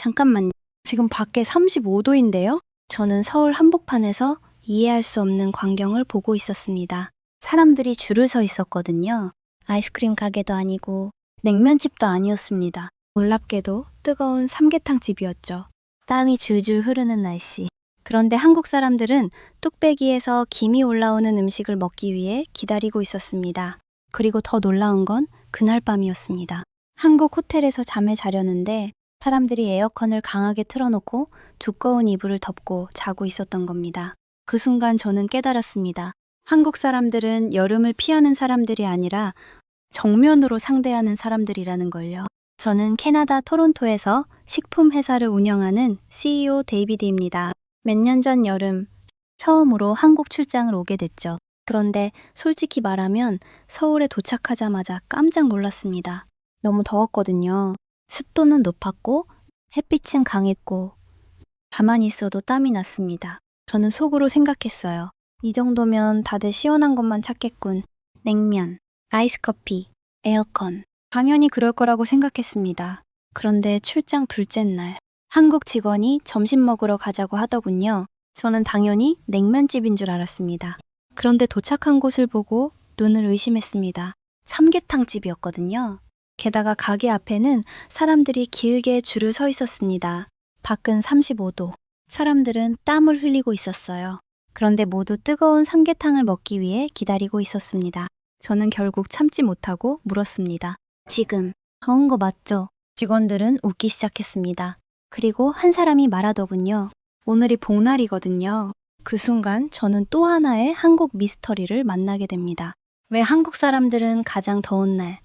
잠깐만요. 지금 밖에 35도인데요? 저는 서울 한복판에서 이해할 수 없는 광경을 보고 있었습니다. 사람들이 줄을 서 있었거든요. 아이스크림 가게도 아니고 냉면집도 아니었습니다. 놀랍게도 뜨거운 삼계탕 집이었죠. 땀이 줄줄 흐르는 날씨. 그런데 한국 사람들은 뚝배기에서 김이 올라오는 음식을 먹기 위해 기다리고 있었습니다. 그리고 더 놀라운 건 그날 밤이었습니다. 한국 호텔에서 잠을 자려는데 사람들이 에어컨을 강하게 틀어놓고 두꺼운 이불을 덮고 자고 있었던 겁니다. 그 순간 저는 깨달았습니다. 한국 사람들은 여름을 피하는 사람들이 아니라 정면으로 상대하는 사람들이라는 걸요. 저는 캐나다 토론토에서 식품 회사를 운영하는 CEO 데이비드입니다. 몇 년 전 여름 처음으로 한국 출장을 오게 됐죠. 그런데 솔직히 말하면 서울에 도착하자마자 깜짝 놀랐습니다. 너무 더웠거든요. 습도는 높았고 햇빛은 강했고 가만히 있어도 땀이 났습니다. 저는 속으로 생각했어요. 이 정도면 다들 시원한 것만 찾겠군. 냉면, 아이스커피, 에어컨. 당연히 그럴 거라고 생각했습니다. 그런데 출장 둘째 날, 한국 직원이 점심 먹으러 가자고 하더군요. 저는 당연히 냉면집인 줄 알았습니다. 그런데 도착한 곳을 보고 눈을 의심했습니다. 삼계탕집이었거든요. 게다가 가게 앞에는 사람들이 길게 줄을 서 있었습니다. 밖은 35도. 사람들은 땀을 흘리고 있었어요. 그런데 모두 뜨거운 삼계탕을 먹기 위해 기다리고 있었습니다. 저는 결국 참지 못하고 물었습니다. 지금 더운 거 맞죠? 직원들은 웃기 시작했습니다. 그리고 한 사람이 말하더군요. 오늘이 복날이거든요. 그 순간 저는 또 하나의 한국 미스터리를 만나게 됩니다. 왜 한국 사람들은 가장 더운 날,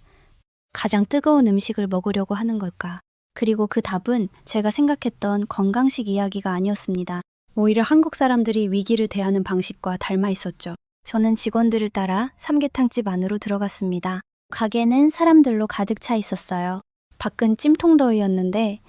가장 뜨거운 음식을 먹으려고 하는 걸까? 그리고 그 답은 제가 생각했던 건강식 이야기가 아니었습니다. 오히려 한국 사람들이 위기를 대하는 방식과 닮아 있었죠. 저는 직원들을 따라 삼계탕집 안으로 들어갔습니다. 가게는 사람들로 가득 차 있었어요. 밖은 찜통더위였는데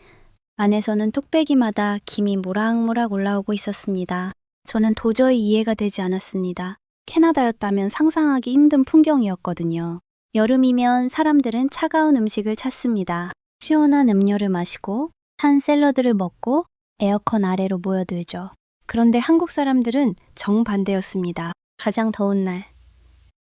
안에서는 뚝배기마다 김이 모락모락 올라오고 있었습니다. 저는 도저히 이해가 되지 않았습니다. 캐나다였다면 상상하기 힘든 풍경이었거든요. 여름이면 사람들은 차가운 음식을 찾습니다. 시원한 음료를 마시고 탄 샐러드를 먹고 에어컨 아래로 모여들죠. 그런데 한국 사람들은 정반대였습니다. 가장 더운 날,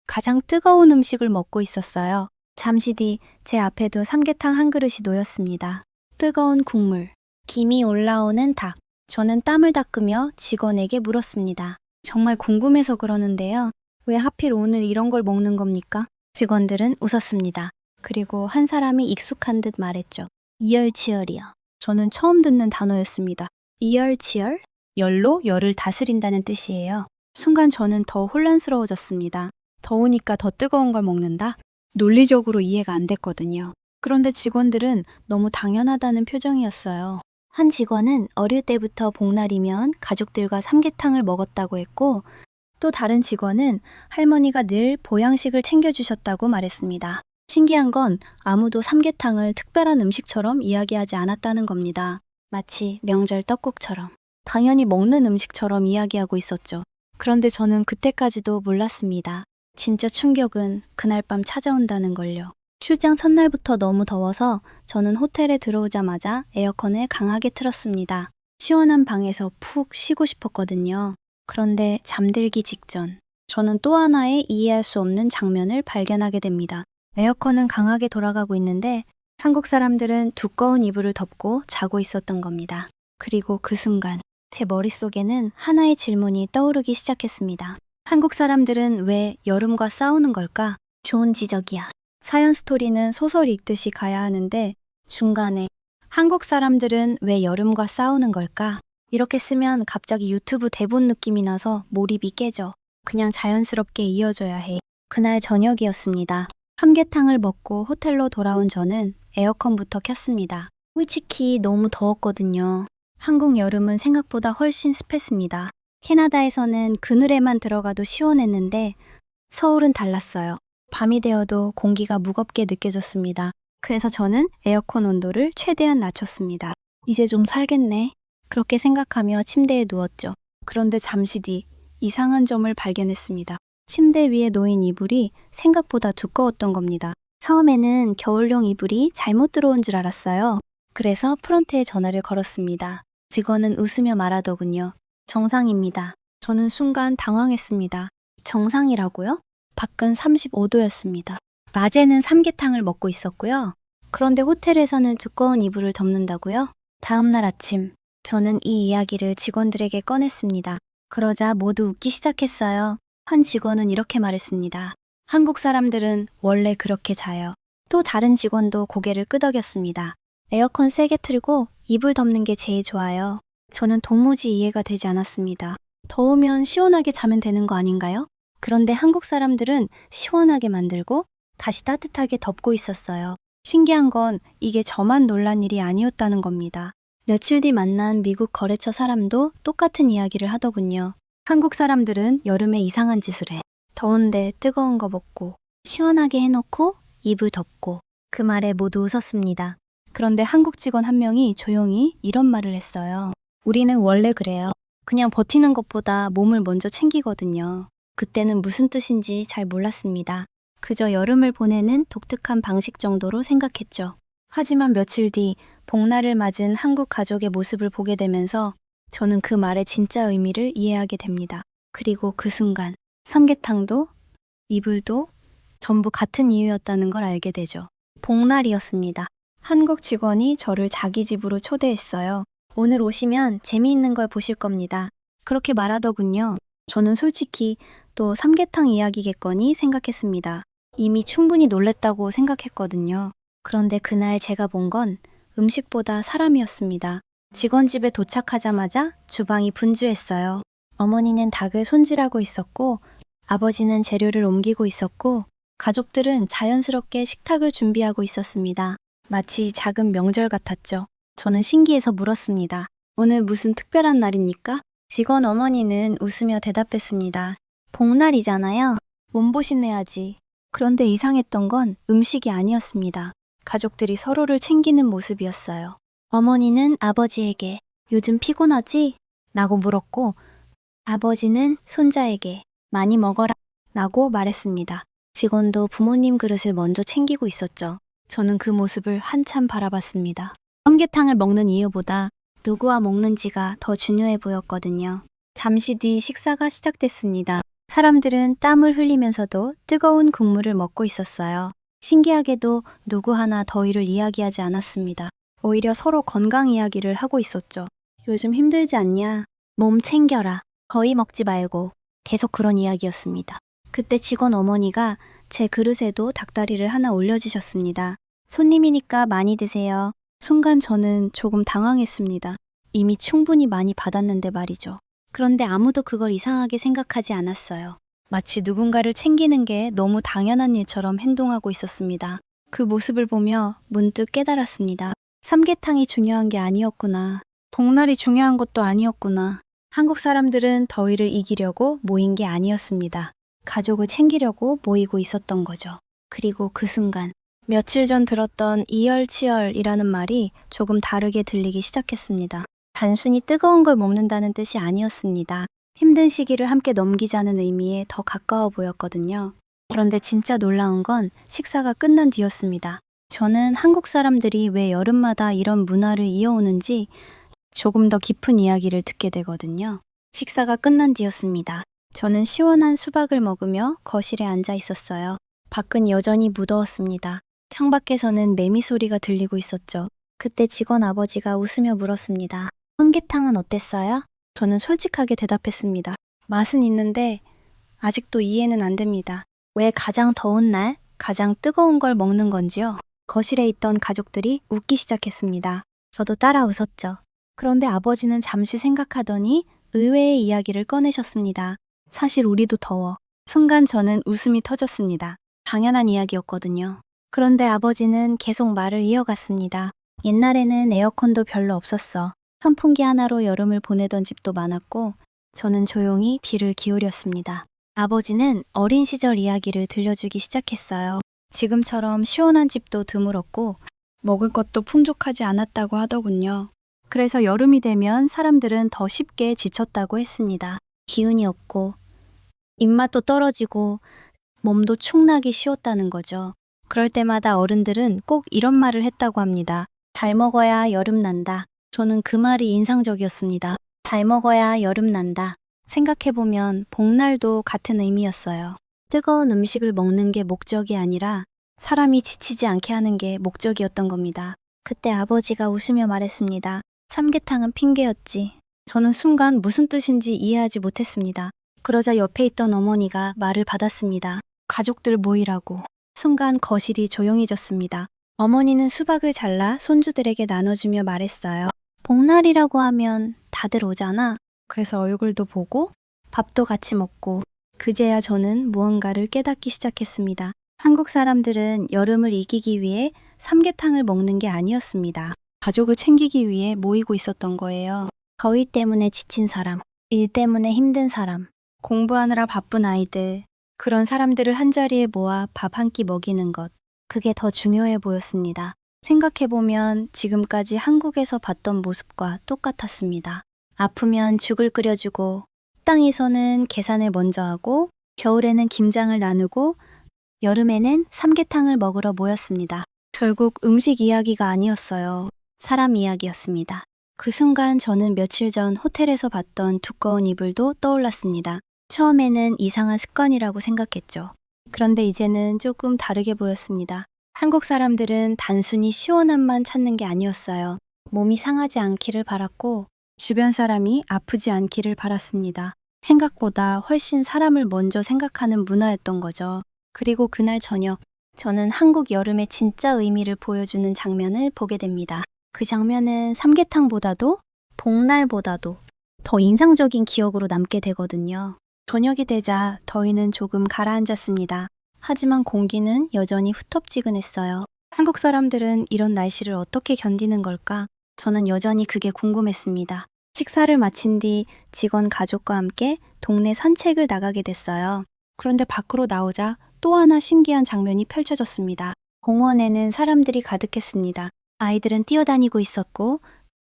가장 뜨거운 음식을 먹고 있었어요. 잠시 뒤 제 앞에도 삼계탕 한 그릇이 놓였습니다. 뜨거운 국물, 김이 올라오는 닭. 저는 땀을 닦으며 직원에게 물었습니다. 정말 궁금해서 그러는데요. 왜 하필 오늘 이런 걸 먹는 겁니까? 직원들은 웃었습니다. 그리고 한 사람이 익숙한 듯 말했죠. 이열치열이요. 저는 처음 듣는 단어였습니다. 이열치열? 열로 열을 다스린다는 뜻이에요. 순간 저는 더 혼란스러워졌습니다. 더우니까 더 뜨거운 걸 먹는다? 논리적으로 이해가 안 됐거든요. 그런데 직원들은 너무 당연하다는 표정이었어요. 한 직원은 어릴 때부터 복날이면 가족들과 삼계탕을 먹었다고 했고, 또 다른 직원은 할머니가 늘 보양식을 챙겨주셨다고 말했습니다. 신기한 건 아무도 삼계탕을 특별한 음식처럼 이야기하지 않았다는 겁니다. 마치 명절 떡국처럼. 당연히 먹는 음식처럼 이야기하고 있었죠. 그런데 저는 그때까지도 몰랐습니다. 진짜 충격은 그날 밤 찾아온다는 걸요. 출장 첫날부터 너무 더워서 저는 호텔에 들어오자마자 에어컨을 강하게 틀었습니다. 시원한 방에서 푹 쉬고 싶었거든요. 그런데 잠들기 직전, 저는 또 하나의 이해할 수 없는 장면을 발견하게 됩니다. 에어컨은 강하게 돌아가고 있는데 한국 사람들은 두꺼운 이불을 덮고 자고 있었던 겁니다. 그리고 그 순간 제 머릿속에는 하나의 질문이 떠오르기 시작했습니다. 한국 사람들은 왜 여름과 싸우는 걸까? 좋은 지적이야. 사연 스토리는 소설 읽듯이 가야 하는데 중간에 한국 사람들은 왜 여름과 싸우는 걸까? 이렇게 쓰면 갑자기 유튜브 대본 느낌이 나서 몰입이 깨져. 그냥 자연스럽게 이어져야 해. 그날 저녁이었습니다. 삼계탕을 먹고 호텔로 돌아온 저는 에어컨부터 켰습니다. 솔직히 너무 더웠거든요. 한국 여름은 생각보다 훨씬 습했습니다. 캐나다에서는 그늘에만 들어가도 시원했는데 서울은 달랐어요. 밤이 되어도 공기가 무겁게 느껴졌습니다. 그래서 저는 에어컨 온도를 최대한 낮췄습니다. 이제 좀 살겠네. 그렇게 생각하며 침대에 누웠죠. 그런데 잠시 뒤 이상한 점을 발견했습니다. 침대 위에 놓인 이불이 생각보다 두꺼웠던 겁니다. 처음에는 겨울용 이불이 잘못 들어온 줄 알았어요. 그래서 프런트에 전화를 걸었습니다. 직원은 웃으며 말하더군요. 정상입니다. 저는 순간 당황했습니다. 정상이라고요? 밖은 35도였습니다. 낮에는 삼계탕을 먹고 있었고요. 그런데 호텔에서는 두꺼운 이불을 덮는다고요? 다음 날 아침, 저는 이 이야기를 직원들에게 꺼냈습니다. 그러자 모두 웃기 시작했어요. 한 직원은 이렇게 말했습니다. 한국 사람들은 원래 그렇게 자요. 또 다른 직원도 고개를 끄덕였습니다. 에어컨 세게 틀고 이불 덮는 게 제일 좋아요. 저는 도무지 이해가 되지 않았습니다. 더우면 시원하게 자면 되는 거 아닌가요? 그런데 한국 사람들은 시원하게 만들고 다시 따뜻하게 덮고 있었어요. 신기한 건 이게 저만 놀란 일이 아니었다는 겁니다. 며칠 뒤 만난 미국 거래처 사람도 똑같은 이야기를 하더군요. 한국 사람들은 여름에 이상한 짓을 해. 더운데 뜨거운 거 먹고 시원하게 해놓고 이불 덮고. 그 말에 모두 웃었습니다. 그런데 한국 직원 한 명이 조용히 이런 말을 했어요. 우리는 원래 그래요. 그냥 버티는 것보다 몸을 먼저 챙기거든요. 그때는 무슨 뜻인지 잘 몰랐습니다. 그저 여름을 보내는 독특한 방식 정도로 생각했죠. 하지만 며칠 뒤 복날을 맞은 한국 가족의 모습을 보게 되면서 저는 그 말의 진짜 의미를 이해하게 됩니다. 그리고 그 순간 삼계탕도 이불도 전부 같은 이유였다는 걸 알게 되죠. 복날이었습니다. 한국 직원이 저를 자기 집으로 초대했어요. 오늘 오시면 재미있는 걸 보실 겁니다. 그렇게 말하더군요. 저는 솔직히 또 삼계탕 이야기겠거니 생각했습니다. 이미 충분히 놀랬다고 생각했거든요. 그런데 그날 제가 본 건 음식보다 사람이었습니다. 직원 집에 도착하자마자 주방이 분주했어요. 어머니는 닭을 손질하고 있었고 아버지는 재료를 옮기고 있었고 가족들은 자연스럽게 식탁을 준비하고 있었습니다. 마치 작은 명절 같았죠. 저는 신기해서 물었습니다. 오늘 무슨 특별한 날입니까? 직원 어머니는 웃으며 대답했습니다. 복날이잖아요. 몸보신해야지. 그런데 이상했던 건 음식이 아니었습니다. 가족들이 서로를 챙기는 모습이었어요. 어머니는 아버지에게 요즘 피곤하지? 라고 물었고 아버지는 손자에게 많이 먹어라 라고 말했습니다. 직원도 부모님 그릇을 먼저 챙기고 있었죠. 저는 그 모습을 한참 바라봤습니다. 삼계탕을 먹는 이유보다 누구와 먹는지가 더 중요해 보였거든요. 잠시 뒤 식사가 시작됐습니다. 사람들은 땀을 흘리면서도 뜨거운 국물을 먹고 있었어요. 신기하게도 누구 하나 더위를 이야기하지 않았습니다. 오히려 서로 건강 이야기를 하고 있었죠. 요즘 힘들지 않냐? 몸 챙겨라. 더위 먹지 말고. 계속 그런 이야기였습니다. 그때 직원 어머니가 제 그릇에도 닭다리를 하나 올려주셨습니다. 손님이니까 많이 드세요. 순간 저는 조금 당황했습니다. 이미 충분히 많이 받았는데 말이죠. 그런데 아무도 그걸 이상하게 생각하지 않았어요. 마치 누군가를 챙기는 게 너무 당연한 일처럼 행동하고 있었습니다. 그 모습을 보며 문득 깨달았습니다. 삼계탕이 중요한 게 아니었구나. 복날이 중요한 것도 아니었구나. 한국 사람들은 더위를 이기려고 모인 게 아니었습니다. 가족을 챙기려고 모이고 있었던 거죠. 그리고 그 순간 며칠 전 들었던 이열치열이라는 말이 조금 다르게 들리기 시작했습니다. 단순히 뜨거운 걸 먹는다는 뜻이 아니었습니다. 힘든 시기를 함께 넘기자는 의미에 더 가까워 보였거든요. 그런데 진짜 놀라운 건 식사가 끝난 뒤였습니다. 저는 한국 사람들이 왜 여름마다 이런 문화를 이어오는지 조금 더 깊은 이야기를 듣게 되거든요. 식사가 끝난 뒤였습니다. 저는 시원한 수박을 먹으며 거실에 앉아 있었어요. 밖은 여전히 무더웠습니다. 창밖에서는 매미 소리가 들리고 있었죠. 그때 직원 아버지가 웃으며 물었습니다. 삼계탕은 어땠어요? 저는 솔직하게 대답했습니다. 맛은 있는데 아직도 이해는 안 됩니다. 왜 가장 더운 날 가장 뜨거운 걸 먹는 건지요? 거실에 있던 가족들이 웃기 시작했습니다. 저도 따라 웃었죠. 그런데 아버지는 잠시 생각하더니 의외의 이야기를 꺼내셨습니다. 사실 우리도 더워. 순간 저는 웃음이 터졌습니다. 당연한 이야기였거든요. 그런데 아버지는 계속 말을 이어갔습니다. 옛날에는 에어컨도 별로 없었어. 선풍기 하나로 여름을 보내던 집도 많았고 저는 조용히 귀를 기울였습니다. 아버지는 어린 시절 이야기를 들려주기 시작했어요. 지금처럼 시원한 집도 드물었고 먹을 것도 풍족하지 않았다고 하더군요. 그래서 여름이 되면 사람들은 더 쉽게 지쳤다고 했습니다. 기운이 없고 입맛도 떨어지고 몸도 축나기 쉬웠다는 거죠. 그럴 때마다 어른들은 꼭 이런 말을 했다고 합니다. 잘 먹어야 여름 난다. 저는 그 말이 인상적이었습니다. 잘 먹어야 여름 난다. 생각해보면 복날도 같은 의미였어요. 뜨거운 음식을 먹는 게 목적이 아니라 사람이 지치지 않게 하는 게 목적이었던 겁니다. 그때 아버지가 웃으며 말했습니다. 삼계탕은 핑계였지. 저는 순간 무슨 뜻인지 이해하지 못했습니다. 그러자 옆에 있던 어머니가 말을 받았습니다. 가족들 모이라고. 순간 거실이 조용해졌습니다. 어머니는 수박을 잘라 손주들에게 나눠주며 말했어요. 복날이라고 하면 다들 오잖아. 그래서 얼굴도 보고 밥도 같이 먹고 그제야 저는 무언가를 깨닫기 시작했습니다. 한국 사람들은 여름을 이기기 위해 삼계탕을 먹는 게 아니었습니다. 가족을 챙기기 위해 모이고 있었던 거예요. 더위 때문에 지친 사람, 일 때문에 힘든 사람, 공부하느라 바쁜 아이들, 그런 사람들을 한자리에 모아 밥 한 끼 먹이는 것. 그게 더 중요해 보였습니다. 생각해보면 지금까지 한국에서 봤던 모습과 똑같았습니다. 아프면 죽을 끓여주고, 식당에서는 계산을 먼저 하고, 겨울에는 김장을 나누고, 여름에는 삼계탕을 먹으러 모였습니다. 결국 음식 이야기가 아니었어요. 사람 이야기였습니다. 그 순간 저는 며칠 전 호텔에서 봤던 두꺼운 이불도 떠올랐습니다. 처음에는 이상한 습관이라고 생각했죠. 그런데 이제는 조금 다르게 보였습니다. 한국 사람들은 단순히 시원함만 찾는 게 아니었어요. 몸이 상하지 않기를 바랐고 주변 사람이 아프지 않기를 바랐습니다. 생각보다 훨씬 사람을 먼저 생각하는 문화였던 거죠. 그리고 그날 저녁, 저는 한국 여름의 진짜 의미를 보여주는 장면을 보게 됩니다. 그 장면은 삼계탕보다도 복날보다도 더 인상적인 기억으로 남게 되거든요. 저녁이 되자 더위는 조금 가라앉았습니다. 하지만 공기는 여전히 후텁지근했어요. 한국 사람들은 이런 날씨를 어떻게 견디는 걸까? 저는 여전히 그게 궁금했습니다. 식사를 마친 뒤 직원 가족과 함께 동네 산책을 나가게 됐어요. 그런데 밖으로 나오자 또 하나 신기한 장면이 펼쳐졌습니다. 공원에는 사람들이 가득했습니다. 아이들은 뛰어다니고 있었고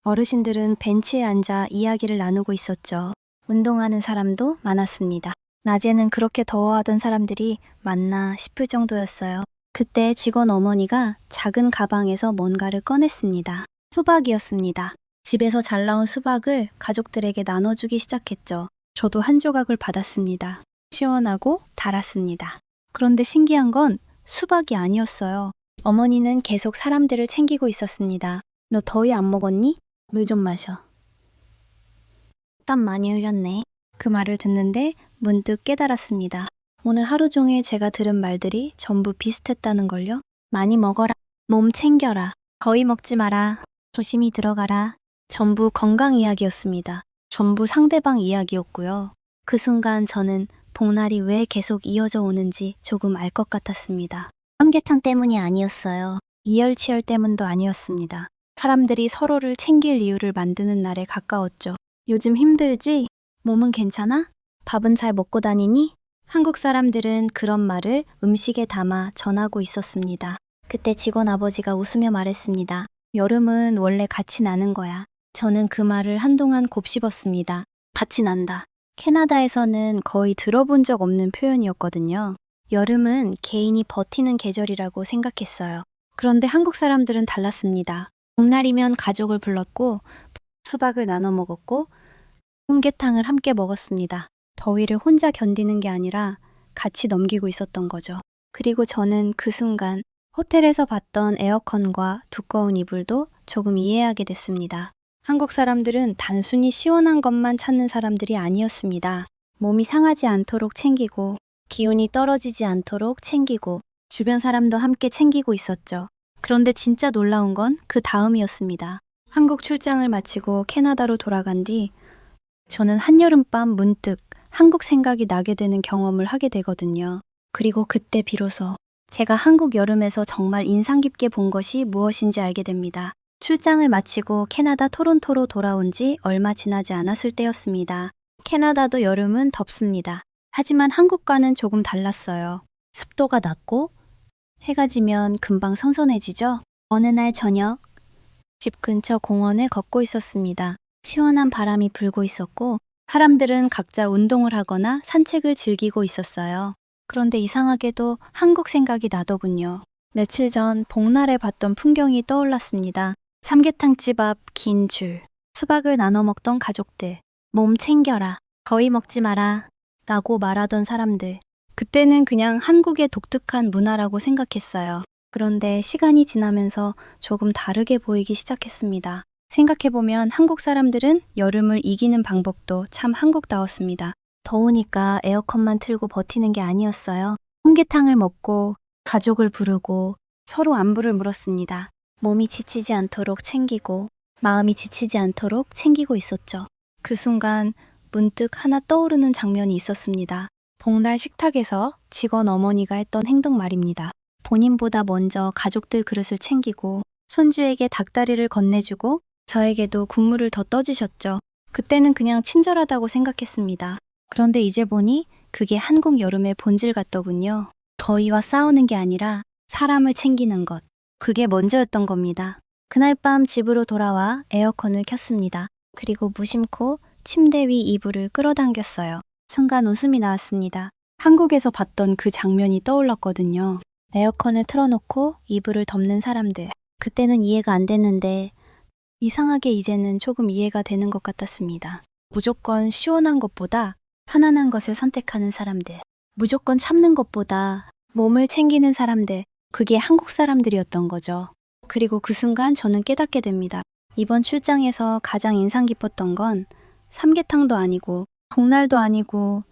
어르신들은 벤치에 앉아 이야기를 나누고 있었죠. 운동하는 사람도 많았습니다. 낮에는 그렇게 더워하던 사람들이 맞나 싶을 정도였어요. 그때 직원 어머니가 작은 가방에서 뭔가를 꺼냈습니다. 수박이었습니다. 집에서 잘 나온 수박을 가족들에게 나눠주기 시작했죠. 저도 한 조각을 받았습니다. 시원하고 달았습니다. 그런데 신기한 건 수박이 아니었어요. 어머니는 계속 사람들을 챙기고 있었습니다. 너 더위 안 먹었니? 물 좀 마셔. 땀 많이 흘렸네. 그 말을 듣는데 문득 깨달았습니다. 오늘 하루 종일 제가 들은 말들이 전부 비슷했다는 걸요. 많이 먹어라. 몸 챙겨라. 더위 먹지 마라. 조심히 들어가라. 전부 건강 이야기였습니다. 전부 상대방 이야기였고요. 그 순간 저는 복날이 왜 계속 이어져 오는지 조금 알 것 같았습니다. 삼계탕 때문이 아니었어요. 이열치열 때문도 아니었습니다. 사람들이 서로를 챙길 이유를 만드는 날에 가까웠죠. 요즘 힘들지? 몸은 괜찮아? 밥은 잘 먹고 다니니? 한국 사람들은 그런 말을 음식에 담아 전하고 있었습니다. 그때 직원 아버지가 웃으며 말했습니다. 여름은 원래 같이 나는 거야. 저는 그 말을 한동안 곱씹었습니다. 같이 난다. 캐나다에서는 거의 들어본 적 없는 표현이었거든요. 여름은 개인이 버티는 계절이라고 생각했어요. 그런데 한국 사람들은 달랐습니다. 복날이면 가족을 불렀고 수박을 나눠 먹었고 삼계탕을 함께 먹었습니다. 더위를 혼자 견디는 게 아니라 같이 넘기고 있었던 거죠. 그리고 저는 그 순간 호텔에서 봤던 에어컨과 두꺼운 이불도 조금 이해하게 됐습니다. 한국 사람들은 단순히 시원한 것만 찾는 사람들이 아니었습니다. 몸이 상하지 않도록 챙기고 기운이 떨어지지 않도록 챙기고 주변 사람도 함께 챙기고 있었죠. 그런데 진짜 놀라운 건 그 다음이었습니다. 한국 출장을 마치고 캐나다로 돌아간 뒤 저는 한여름밤 문득 한국 생각이 나게 되는 경험을 하게 되거든요. 그리고 그때 비로소 제가 한국 여름에서 정말 인상 깊게 본 것이 무엇인지 알게 됩니다. 출장을 마치고 캐나다 토론토로 돌아온 지 얼마 지나지 않았을 때였습니다. 캐나다도 여름은 덥습니다. 하지만 한국과는 조금 달랐어요. 습도가 낮고 해가 지면 금방 선선해지죠. 어느 날 저녁 집 근처 공원을 걷고 있었습니다. 시원한 바람이 불고 있었고 사람들은 각자 운동을 하거나 산책을 즐기고 있었어요. 그런데 이상하게도 한국 생각이 나더군요. 며칠 전 복날에 봤던 풍경이 떠올랐습니다. 삼계탕집 앞 긴 줄. 수박을 나눠 먹던 가족들. 몸 챙겨라. 거의 먹지 마라. 라고 말하던 사람들. 그때는 그냥 한국의 독특한 문화라고 생각했어요. 그런데 시간이 지나면서 조금 다르게 보이기 시작했습니다. 생각해보면 한국 사람들은 여름을 이기는 방법도 참 한국다웠습니다. 더우니까 에어컨만 틀고 버티는 게 아니었어요. 삼계탕을 먹고 가족을 부르고 서로 안부를 물었습니다. 몸이 지치지 않도록 챙기고 마음이 지치지 않도록 챙기고 있었죠. 그 순간 문득 하나 떠오르는 장면이 있었습니다. 복날 식탁에서 직원 어머니가 했던 행동 말입니다. 본인보다 먼저 가족들 그릇을 챙기고 손주에게 닭다리를 건네주고 저에게도 국물을 더 떠주셨죠. 그때는 그냥 친절하다고 생각했습니다. 그런데 이제 보니 그게 한국 여름의 본질 같더군요. 더위와 싸우는 게 아니라 사람을 챙기는 것. 그게 먼저였던 겁니다. 그날 밤 집으로 돌아와 에어컨을 켰습니다. 그리고 무심코 침대 위 이불을 끌어당겼어요. 순간 웃음이 나왔습니다. 한국에서 봤던 그 장면이 떠올랐거든요. 에어컨을 틀어놓고 이불을 덮는 사람들. 그때는 이해가 안 됐는데 이상하게 이제는 조금 이해가 되는 것 같았습니다. 무조건 시원한 것보다 편안한 것을 선택하는 사람들. 무조건 참는 것보다 몸을 챙기는 사람들. 그게 한국 사람들이었던 거죠. 그리고 그 순간 저는 깨닫게 됩니다. 이번 출장에서 가장 인상 깊었던 건 삼계탕도 아니고 복날도 아니고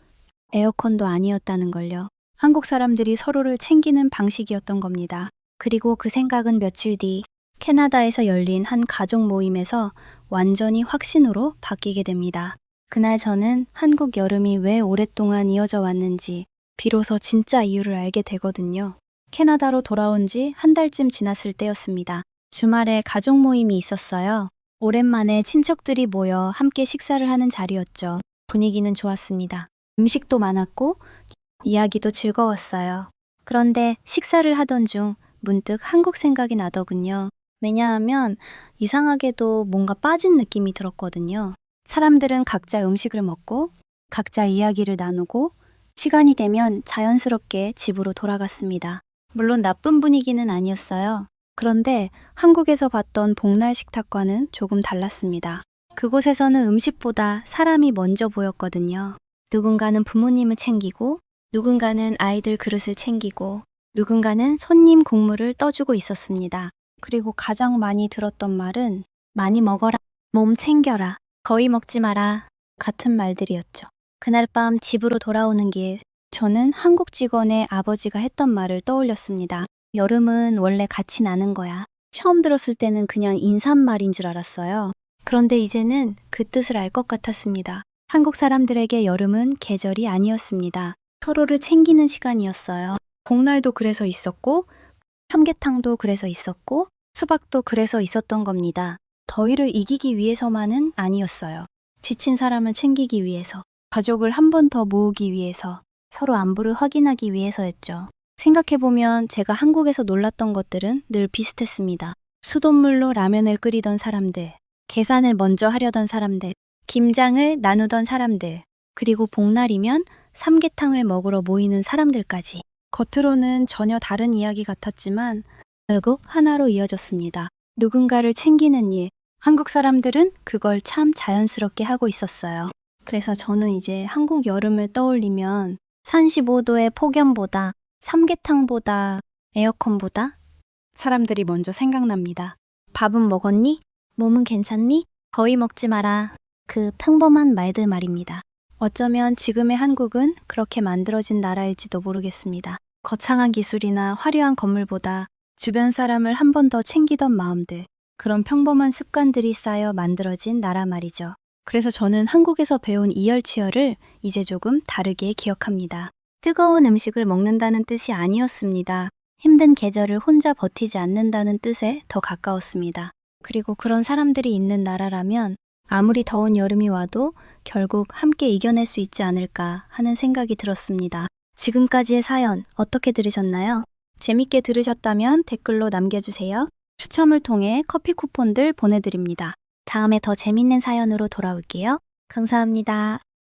에어컨도 아니었다는 걸요. 한국 사람들이 서로를 챙기는 방식이었던 겁니다. 그리고 그 생각은 며칠 뒤 캐나다에서 열린 한 가족 모임에서 완전히 확신으로 바뀌게 됩니다. 그날 저는 한국 여름이 왜 오랫동안 이어져 왔는지 비로소 진짜 이유를 알게 되거든요. 캐나다로 돌아온 지 한 달쯤 지났을 때였습니다. 주말에 가족 모임이 있었어요. 오랜만에 친척들이 모여 함께 식사를 하는 자리였죠. 분위기는 좋았습니다. 음식도 많았고 이야기도 즐거웠어요. 그런데 식사를 하던 중 문득 한국 생각이 나더군요. 왜냐하면 이상하게도 뭔가 빠진 느낌이 들었거든요. 사람들은 각자 음식을 먹고 각자 이야기를 나누고 시간이 되면 자연스럽게 집으로 돌아갔습니다. 물론 나쁜 분위기는 아니었어요. 그런데 한국에서 봤던 복날 식탁과는 조금 달랐습니다. 그곳에서는 음식보다 사람이 먼저 보였거든요. 누군가는 부모님을 챙기고 누군가는 아이들 그릇을 챙기고 누군가는 손님 국물을 떠주고 있었습니다. 그리고 가장 많이 들었던 말은 많이 먹어라, 몸 챙겨라, 거의 먹지 마라 같은 말들이었죠. 그날 밤 집으로 돌아오는 길 저는 한국 직원의 아버지가 했던 말을 떠올렸습니다. 여름은 원래 같이 나는 거야. 처음 들었을 때는 그냥 인사말인 줄 알았어요. 그런데 이제는 그 뜻을 알 것 같았습니다. 한국 사람들에게 여름은 계절이 아니었습니다. 서로를 챙기는 시간이었어요. 복날도 그래서 있었고 삼계탕도 그래서 있었고 수박도 그래서 있었던 겁니다. 더위를 이기기 위해서만은 아니었어요. 지친 사람을 챙기기 위해서, 가족을 한 번 더 모으기 위해서, 서로 안부를 확인하기 위해서였죠. 생각해보면 제가 한국에서 놀랐던 것들은 늘 비슷했습니다. 수돗물로 라면을 끓이던 사람들, 계산을 먼저 하려던 사람들, 김장을 나누던 사람들, 그리고 복날이면 삼계탕을 먹으러 모이는 사람들까지. 겉으로는 전혀 다른 이야기 같았지만 결국 하나로 이어졌습니다. 누군가를 챙기는 일. 한국 사람들은 그걸 참 자연스럽게 하고 있었어요. 그래서 저는 이제 한국 여름을 떠올리면 35도의 폭염보다 삼계탕보다 에어컨보다 사람들이 먼저 생각납니다. 밥은 먹었니? 몸은 괜찮니? 거의 먹지 마라. 그 평범한 말들 말입니다. 어쩌면 지금의 한국은 그렇게 만들어진 나라일지도 모르겠습니다. 거창한 기술이나 화려한 건물보다 주변 사람을 한 번 더 챙기던 마음들, 그런 평범한 습관들이 쌓여 만들어진 나라 말이죠. 그래서 저는 한국에서 배운 이열치열을 이제 조금 다르게 기억합니다. 뜨거운 음식을 먹는다는 뜻이 아니었습니다. 힘든 계절을 혼자 버티지 않는다는 뜻에 더 가까웠습니다. 그리고 그런 사람들이 있는 나라라면 아무리 더운 여름이 와도 결국 함께 이겨낼 수 있지 않을까 하는 생각이 들었습니다. 지금까지의 사연 어떻게 들으셨나요? 재밌게 들으셨다면 댓글로 남겨주세요. 추첨을 통해 커피 쿠폰들 보내드립니다. 다음에 더 재밌는 사연으로 돌아올게요. 감사합니다.